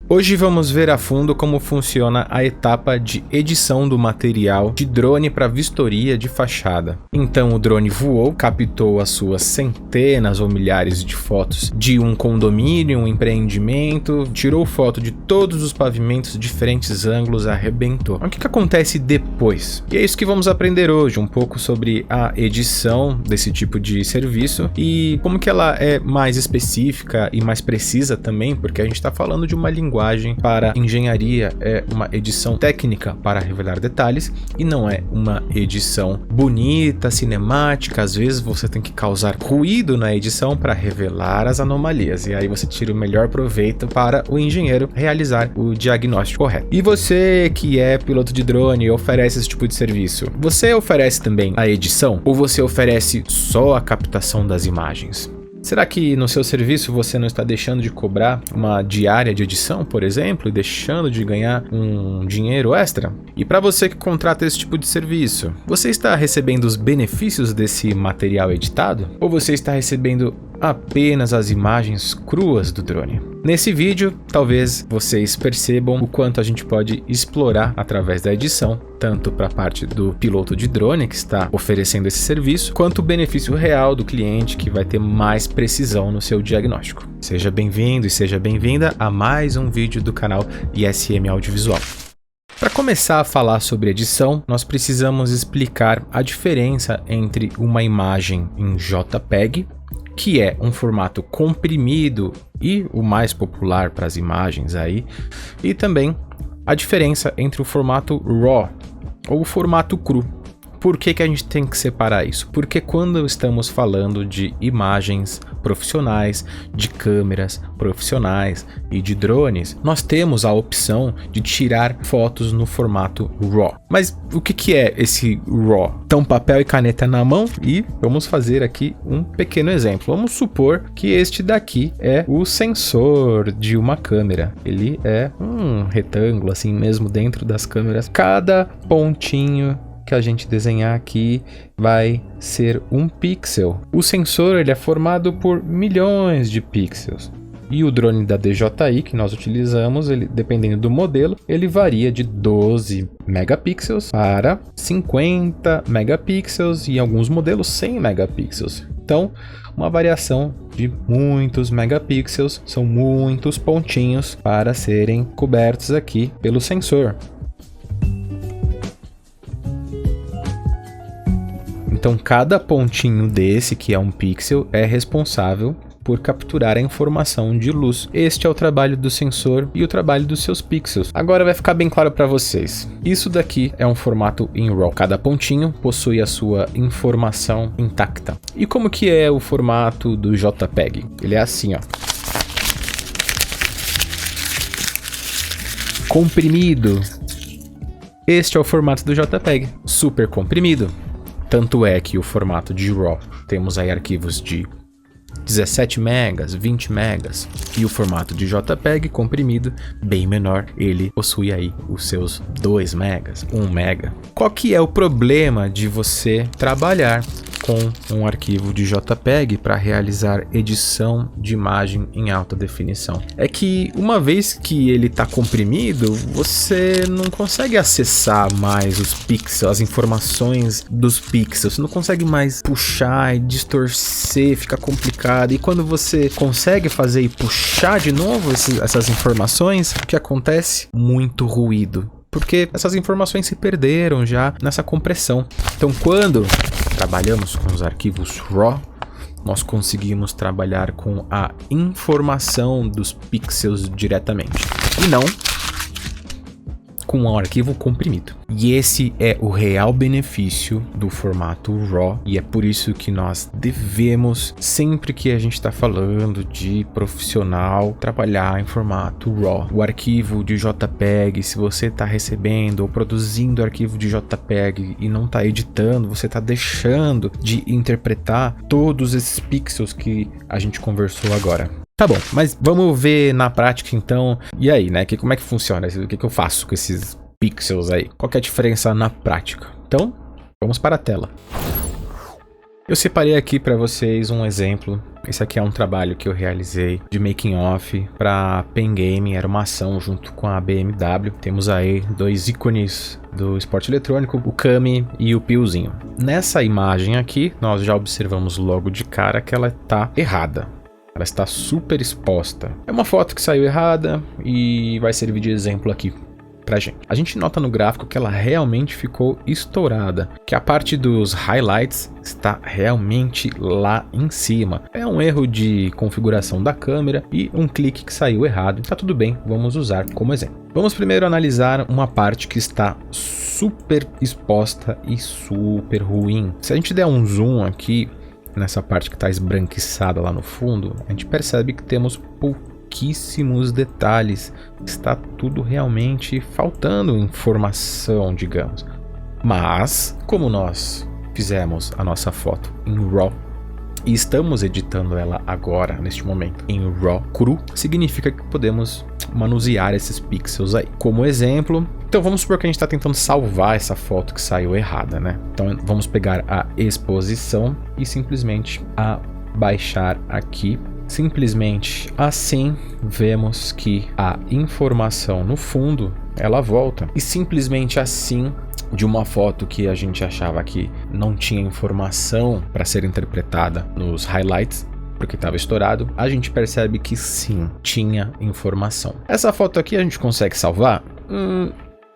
Hoje vamos ver a fundo como funciona a etapa de edição do material de drone para vistoria de fachada. Então o drone voou, captou as suas centenas ou milhares de fotos de um condomínio, um empreendimento, tirou foto de todos os pavimentos de diferentes ângulos, arrebentou. O que acontece depois? E é isso que vamos aprender hoje, um pouco sobre a edição desse tipo de serviço e como que ela é mais específica e mais precisa também, porque a gente está falando de uma linguagem para engenharia, é uma edição técnica para revelar detalhes e não é uma edição bonita, cinemática. Às vezes você tem que causar ruído na edição para revelar as anomalias e aí você tira o melhor proveito para o engenheiro realizar o diagnóstico correto. E você que é piloto de drone e oferece esse tipo de serviço, você oferece também a edição ou você oferece só a captação das imagens? Será que no seu serviço você não está deixando de cobrar uma diária de edição, por exemplo, e deixando de ganhar um dinheiro extra? E para você que contrata esse tipo de serviço, você está recebendo os benefícios desse material editado? Ou você está recebendo apenas as imagens cruas do drone? Nesse vídeo, talvez vocês percebam o quanto a gente pode explorar através da edição, tanto para a parte do piloto de drone que está oferecendo esse serviço, quanto o benefício real do cliente que vai ter mais precisão no seu diagnóstico. Seja bem-vindo e seja bem-vinda a mais um vídeo do canal ISM Audiovisual. Para começar a falar sobre edição, nós precisamos explicar a diferença entre uma imagem em JPEG, que é um formato comprimido e o mais popular para as imagens aí, e também a diferença entre o formato RAW ou o formato cru. Por que a gente tem que separar isso? Porque quando estamos falando de imagens profissionais, de câmeras profissionais e de drones, nós temos a opção de tirar fotos no formato RAW. Mas o que é esse RAW? Então, papel e caneta na mão e vamos fazer aqui um pequeno exemplo. Vamos supor que este daqui é o sensor de uma câmera. Ele é um retângulo assim mesmo dentro das câmeras. Cada pontinho que a gente desenhar aqui vai ser um pixel. O sensor ele é formado por milhões de pixels. E o drone da DJI que nós utilizamos, ele, dependendo do modelo, ele varia de 12 megapixels para 50 megapixels e em alguns modelos 100 megapixels. Então, uma variação de muitos megapixels, são muitos pontinhos para serem cobertos aqui pelo sensor. Então, cada pontinho desse, que é um pixel, é responsável por capturar a informação de luz. Este é o trabalho do sensor e o trabalho dos seus pixels. Agora vai ficar bem claro para vocês. Isso daqui é um formato em RAW. Cada pontinho possui a sua informação intacta. E como que é o formato do JPEG? Ele é assim, ó. Comprimido. Este é o formato do JPEG. Super comprimido. Tanto é que o formato de RAW, temos aí arquivos de 17 megas, 20 megas, e o formato de JPEG comprimido, bem menor, ele possui aí os seus 2 megas, 1 mega. Qual que é o problema de você trabalhar com um arquivo de JPEG para realizar edição de imagem em alta definição? É que uma vez que ele está comprimido, você não consegue acessar mais os pixels, as informações dos pixels, você não consegue mais puxar e distorcer, fica complicado. E quando você consegue fazer e puxar de novo essas informações, o que acontece? Muito ruído. Porque essas informações se perderam já nessa compressão. Então, quando trabalhamos com os arquivos RAW, nós conseguimos trabalhar com a informação dos pixels diretamente e não com um arquivo comprimido. E esse é o real benefício do formato RAW, e é por isso que nós devemos, sempre que a gente está falando de profissional, trabalhar em formato RAW. O arquivo de JPEG, se você está recebendo ou produzindo arquivo de JPEG e não está editando, você está deixando de interpretar todos esses pixels que a gente conversou agora. Tá bom, mas vamos ver na prática então. E aí, né? Como é que funciona? O que eu faço com esses pixels aí? Qual que é a diferença na prática? Então, vamos para a tela. Eu separei aqui para vocês um exemplo. Esse aqui é um trabalho que eu realizei de making off para Pen Game, era uma ação junto com a BMW. Temos aí dois ícones do esporte eletrônico, o Kami e o Piozinho. Nessa imagem aqui, nós já observamos logo de cara que ela está errada. Ela está super exposta. É uma foto que saiu errada e vai servir de exemplo aqui pra gente. A gente nota no gráfico que ela realmente ficou estourada, que a parte dos highlights está realmente lá em cima. É um erro de configuração da câmera e um clique que saiu errado. Tá tudo bem, vamos usar como exemplo. Vamos primeiro analisar uma parte que está super exposta e super ruim. Se a gente der um zoom aqui nessa parte que está esbranquiçada lá no fundo, a gente percebe que temos pouquíssimos detalhes, está tudo realmente faltando informação, digamos. Mas, como nós fizemos a nossa foto em RAW e estamos editando ela agora, neste momento, em RAW cru, significa que podemos manusear esses pixels aí. Como exemplo, então vamos supor que a gente está tentando salvar essa foto que saiu errada, né? Então vamos pegar a exposição e simplesmente abaixar aqui. Simplesmente assim, vemos que a informação no fundo, ela volta. E simplesmente assim, de uma foto que a gente achava que não tinha informação para ser interpretada nos highlights, porque estava estourado, a gente percebe que sim, tinha informação. Essa foto aqui a gente consegue salvar?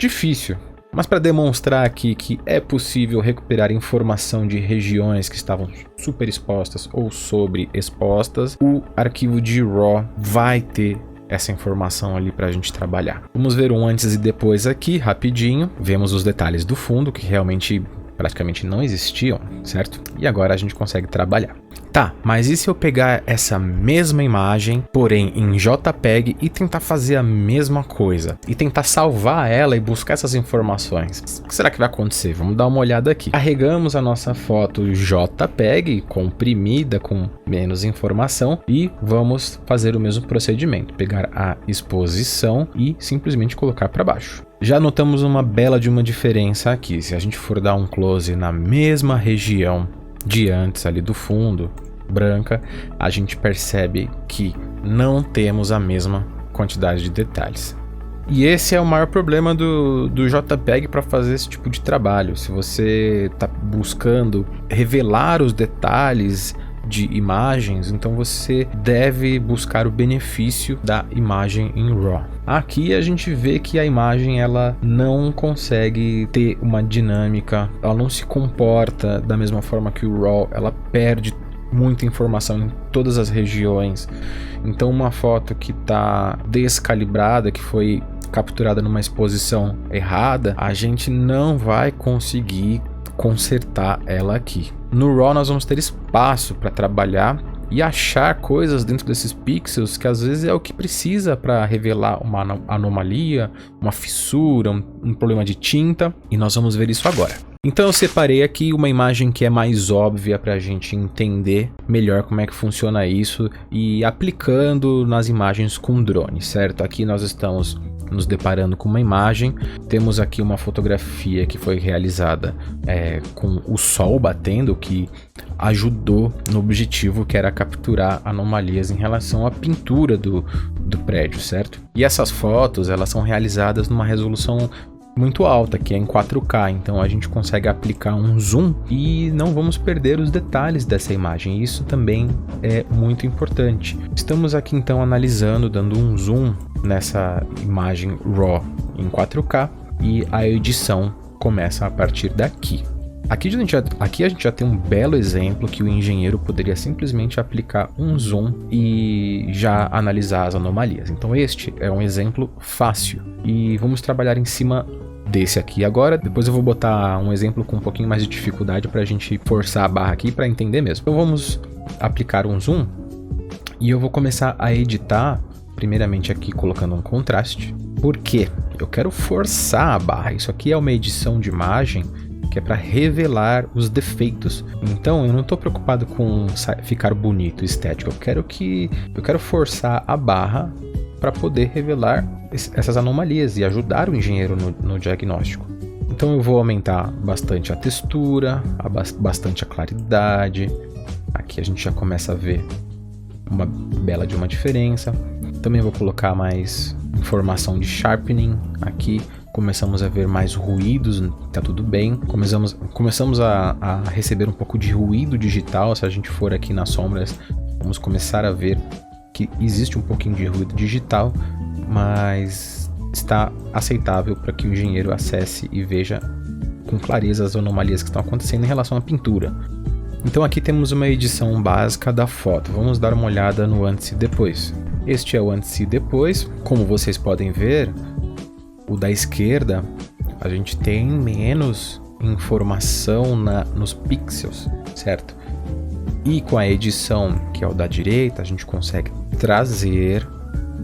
Difícil. Mas para demonstrar aqui que é possível recuperar informação de regiões que estavam super expostas ou sobreexpostas, o arquivo de RAW vai ter essa informação ali para a gente trabalhar. Vamos ver um antes e depois aqui, rapidinho. Vemos os detalhes do fundo, que realmente praticamente não existiam, certo? E agora a gente consegue trabalhar. Tá, mas e se eu pegar essa mesma imagem, porém em JPEG, e tentar fazer a mesma coisa? E tentar salvar ela e buscar essas informações? O que será que vai acontecer? Vamos dar uma olhada aqui. Carregamos a nossa foto JPEG, comprimida, com menos informação, e vamos fazer o mesmo procedimento. Pegar a exposição e simplesmente colocar para baixo. Já notamos uma bela de uma diferença aqui. Se a gente for dar um close na mesma região de antes ali do fundo, branca, a gente percebe que não temos a mesma quantidade de detalhes. E esse é o maior problema do JPEG para fazer esse tipo de trabalho. Se você está buscando revelar os detalhes de imagens, então você deve buscar o benefício da imagem em RAW. Aqui a gente vê que a imagem ela não consegue ter uma dinâmica, ela não se comporta da mesma forma que o RAW, ela perde muita informação em todas as regiões. Então uma foto que está descalibrada, que foi capturada numa exposição errada, a gente não vai conseguir consertar ela aqui. No RAW nós vamos ter espaço para trabalhar e achar coisas dentro desses pixels que às vezes é o que precisa para revelar uma anomalia, uma fissura, um problema de tinta, e nós vamos ver isso agora. Então eu separei aqui uma imagem que é mais óbvia para a gente entender melhor como é que funciona isso e aplicando nas imagens com drone, certo? Aqui nós estamos nos deparando com uma imagem, temos aqui uma fotografia que foi realizada com o sol batendo, que ajudou no objetivo que era capturar anomalias em relação à pintura do prédio, certo? E essas fotos, elas são realizadas numa resolução muito alta, que é em 4K, então a gente consegue aplicar um zoom e não vamos perder os detalhes dessa imagem. Isso também é muito importante. Estamos aqui então analisando, dando um zoom nessa imagem RAW em 4K e a edição começa a partir daqui. Aqui a gente já tem um belo exemplo que o engenheiro poderia simplesmente aplicar um zoom e já analisar as anomalias. Então este é um exemplo fácil e vamos trabalhar em cima desse aqui agora. Depois eu vou botar um exemplo com um pouquinho mais de dificuldade para a gente forçar a barra aqui para entender mesmo. Então vamos aplicar um zoom e eu vou começar a editar primeiramente aqui colocando um contraste. Por quê? Eu quero forçar a barra. Isso aqui é uma edição de imagem que é para revelar os defeitos. Então eu não estou preocupado com ficar bonito, estético. Eu quero forçar a barra para poder revelar essas anomalias e ajudar o engenheiro no diagnóstico. Então eu vou aumentar bastante a textura, bastante a claridade. Aqui a gente já começa a ver uma bela de uma diferença. Também vou colocar mais informação de sharpening aqui. Começamos a ver mais ruídos, tá tudo bem. Começamos a receber um pouco de ruído digital. Se a gente for aqui nas sombras, vamos começar a ver que existe um pouquinho de ruído digital, mas está aceitável para que o engenheiro acesse e veja com clareza as anomalias que estão acontecendo em relação à pintura. Então aqui temos uma edição básica da foto. Vamos dar uma olhada no antes e depois. Este é o antes e depois. Como vocês podem ver, o da esquerda, a gente tem menos informação nos pixels, certo? E com a edição, que é o da direita, a gente consegue trazer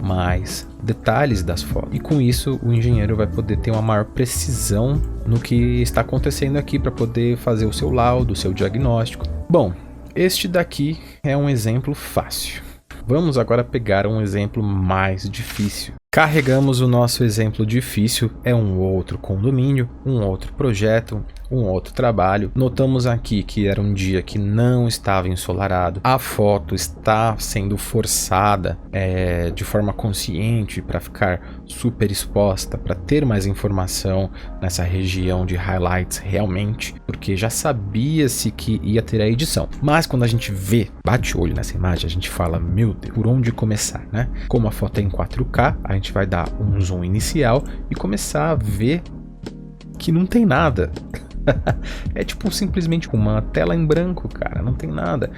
mais detalhes das fotos. E com isso, o engenheiro vai poder ter uma maior precisão no que está acontecendo aqui para poder fazer o seu laudo, o seu diagnóstico. Bom, este daqui é um exemplo fácil. Vamos agora pegar um exemplo mais difícil. Carregamos o nosso exemplo difícil, é um outro condomínio, um outro projeto, um outro trabalho. Notamos aqui que era um dia que não estava ensolarado. A foto está sendo forçada de forma consciente para ficar super exposta, para ter mais informação nessa região de highlights realmente, porque já sabia-se que ia ter a edição. Mas quando a gente bate o olho nessa imagem, a gente fala, meu Deus, por onde começar, né? Como a foto é em 4K, a gente vai dar um zoom inicial e começar a ver que não tem nada. É tipo simplesmente uma tela em branco, cara, não tem nada.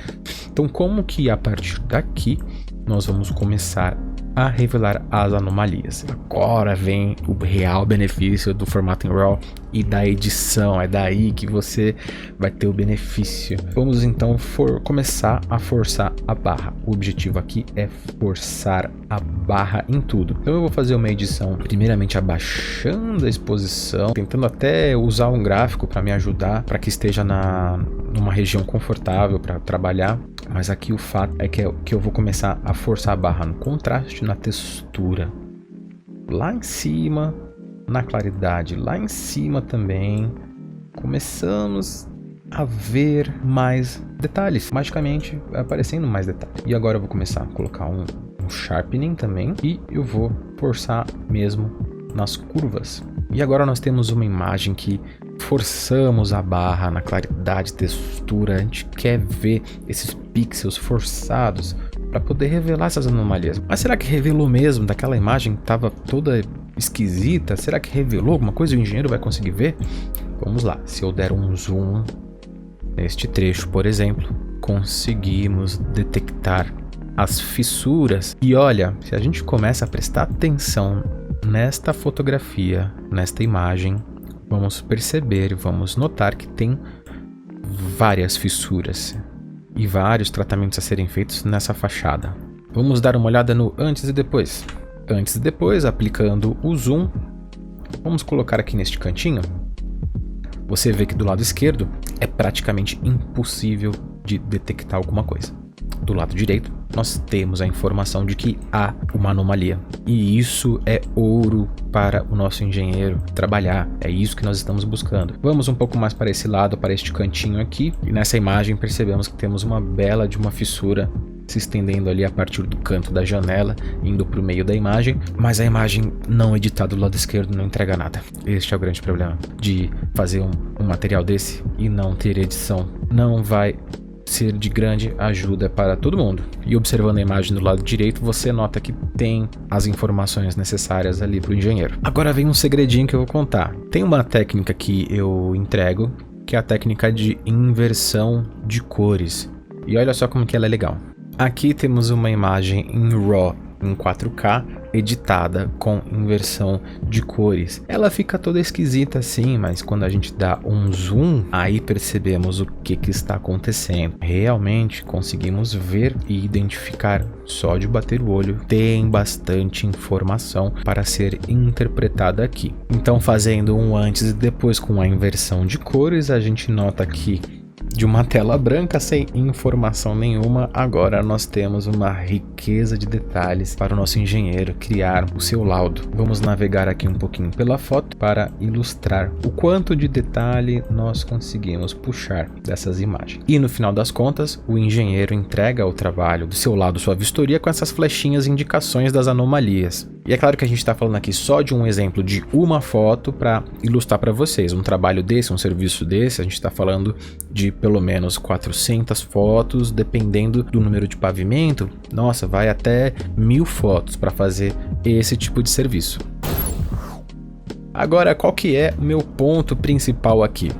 Então como que a partir daqui nós vamos começar a revelar as anomalias? Agora vem o real benefício do formato em RAW e da edição, é daí que você vai ter o benefício. Vamos então começar a forçar a barra. O objetivo aqui é forçar a barra em tudo. Então eu vou fazer uma edição primeiramente abaixando a exposição, tentando até usar um gráfico para me ajudar, para que esteja numa região confortável para trabalhar. Mas aqui o fato é que eu vou começar a forçar a barra no contraste, na textura, lá em cima, na claridade, lá em cima também. Começamos a ver mais detalhes, magicamente aparecendo mais detalhes. E agora eu vou começar a colocar um sharpening também, e eu vou forçar mesmo nas curvas. E agora nós temos uma imagem que forçamos a barra na claridade, textura. A gente quer ver esses pixels forçados para poder revelar essas anomalias. Mas será que revelou mesmo? Daquela imagem estava toda esquisita? Será que revelou alguma coisa e o engenheiro vai conseguir ver? Vamos lá, se eu der um zoom neste trecho, por exemplo, conseguimos detectar as fissuras. E olha, se a gente começa a prestar atenção nesta fotografia, nesta imagem, vamos perceber, vamos notar que tem várias fissuras e vários tratamentos a serem feitos nessa fachada. Vamos dar uma olhada no antes e depois. Antes e depois, aplicando o zoom, vamos colocar aqui neste cantinho. Você vê que do lado esquerdo é praticamente impossível de detectar alguma coisa. Do lado direito, nós temos a informação de que há uma anomalia. E isso é ouro para o nosso engenheiro trabalhar. É isso que nós estamos buscando. Vamos um pouco mais para esse lado, para este cantinho aqui. E nessa imagem percebemos que temos uma bela de uma fissura se estendendo ali a partir do canto da janela, indo para o meio da imagem. Mas a imagem não editada do lado esquerdo não entrega nada. Este é o grande problema de fazer um material desse e não ter edição. Não vai ser de grande ajuda para todo mundo. E observando a imagem do lado direito, você nota que tem as informações necessárias ali para o engenheiro. Agora vem um segredinho que eu vou contar. Tem uma técnica que eu entrego, que é a técnica de inversão de cores. E olha só como que ela é legal. Aqui temos uma imagem em RAW, em 4K, editada com inversão de cores. Ela fica toda esquisita assim, mas quando a gente dá um zoom, aí percebemos o que está acontecendo. Realmente conseguimos ver e identificar só de bater o olho. Tem bastante informação para ser interpretada aqui. Então, fazendo um antes e depois com a inversão de cores, a gente nota que de uma tela branca sem informação nenhuma, agora nós temos uma riqueza de detalhes para o nosso engenheiro criar o seu laudo. Vamos navegar aqui um pouquinho pela foto para ilustrar o quanto de detalhe nós conseguimos puxar dessas imagens. E no final das contas, o engenheiro entrega o trabalho do seu laudo, sua vistoria, com essas flechinhas indicações das anomalias. E é claro que a gente está falando aqui só de um exemplo de uma foto para ilustrar para vocês. Um trabalho desse, um serviço desse, a gente está falando de pelo menos 400 fotos, dependendo do número de pavimento. Nossa, vai até 1000 fotos para fazer esse tipo de serviço. Agora, qual que é o meu ponto principal aqui?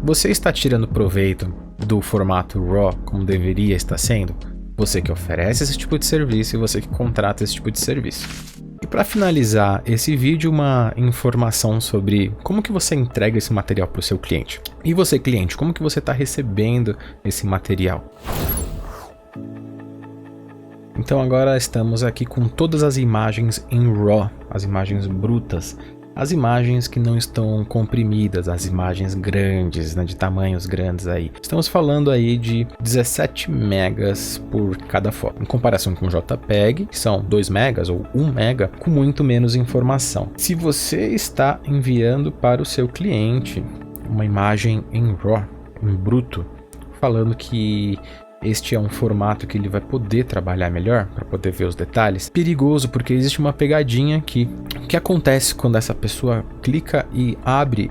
Você está tirando proveito do formato RAW como deveria estar sendo? Você que oferece esse tipo de serviço e você que contrata esse tipo de serviço. E para finalizar esse vídeo, uma informação sobre como que você entrega esse material para o seu cliente. E você, cliente, como que você está recebendo esse material? Então agora estamos aqui com todas as imagens em RAW, as imagens brutas. As imagens que não estão comprimidas, as imagens grandes, né, de tamanhos grandes aí. Estamos falando aí de 17 megas por cada foto. Em comparação com o JPEG, que são 2 megas ou 1 mega, com muito menos informação. Se você está enviando para o seu cliente uma imagem em RAW, em bruto, falando que este é um formato que ele vai poder trabalhar melhor, para poder ver os detalhes. Perigoso, porque existe uma pegadinha aqui. O que acontece quando essa pessoa clica e abre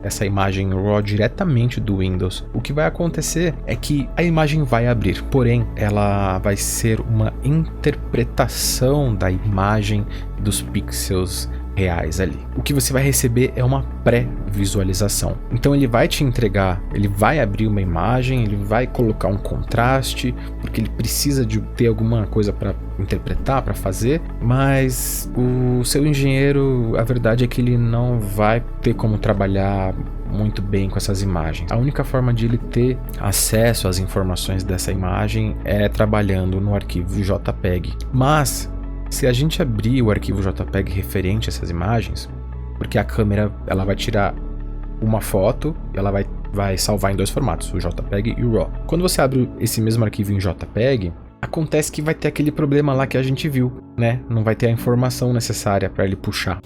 essa imagem RAW diretamente do Windows? O que vai acontecer é que a imagem vai abrir, porém ela vai ser uma interpretação da imagem dos pixels reais ali. O que você vai receber é uma pré-visualização. Então ele vai te entregar, ele vai abrir uma imagem, ele vai colocar um contraste, porque ele precisa de ter alguma coisa para interpretar, para fazer, mas o seu engenheiro, a verdade é que ele não vai ter como trabalhar muito bem com essas imagens. A única forma de ele ter acesso às informações dessa imagem é trabalhando no arquivo JPEG. Mas se a gente abrir o arquivo JPEG referente a essas imagens, porque a câmera ela vai tirar uma foto, ela vai salvar em 2 formatos, o JPEG e o RAW. Quando você abre esse mesmo arquivo em JPEG, acontece que vai ter aquele problema lá que a gente viu, né? Não vai ter a informação necessária para ele puxar.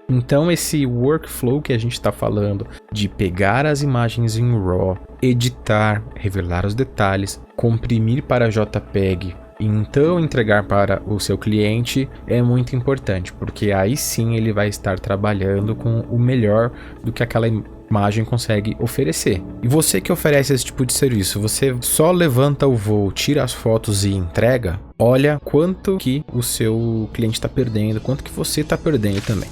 Então esse workflow que a gente está falando de pegar as imagens em RAW, editar, revelar os detalhes, comprimir para JPEG, e então entregar para o seu cliente é muito importante, porque aí sim ele vai estar trabalhando com o melhor do que aquela imagem consegue oferecer. E você que oferece esse tipo de serviço, você só levanta o voo, tira as fotos e entrega, olha quanto que o seu cliente está perdendo, quanto que você está perdendo também.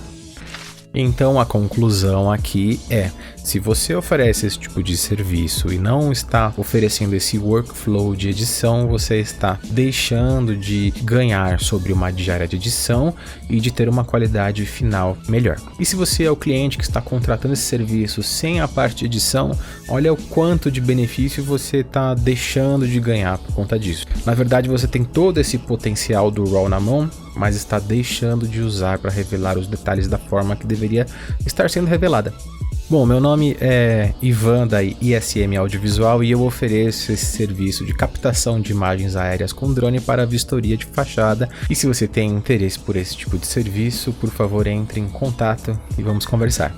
Então a conclusão aqui é, se você oferece esse tipo de serviço e não está oferecendo esse workflow de edição, você está deixando de ganhar sobre uma diária de edição e de ter uma qualidade final melhor. E se você é o cliente que está contratando esse serviço sem a parte de edição, olha o quanto de benefício você está deixando de ganhar por conta disso. Na verdade, você tem todo esse potencial do RAW na mão, mas está deixando de usar para revelar os detalhes da forma que deveria estar sendo revelada. Bom, meu nome é Ivan da ISM Audiovisual e eu ofereço esse serviço de captação de imagens aéreas com drone para vistoria de fachada. E se você tem interesse por esse tipo de serviço, por favor, entre em contato e vamos conversar.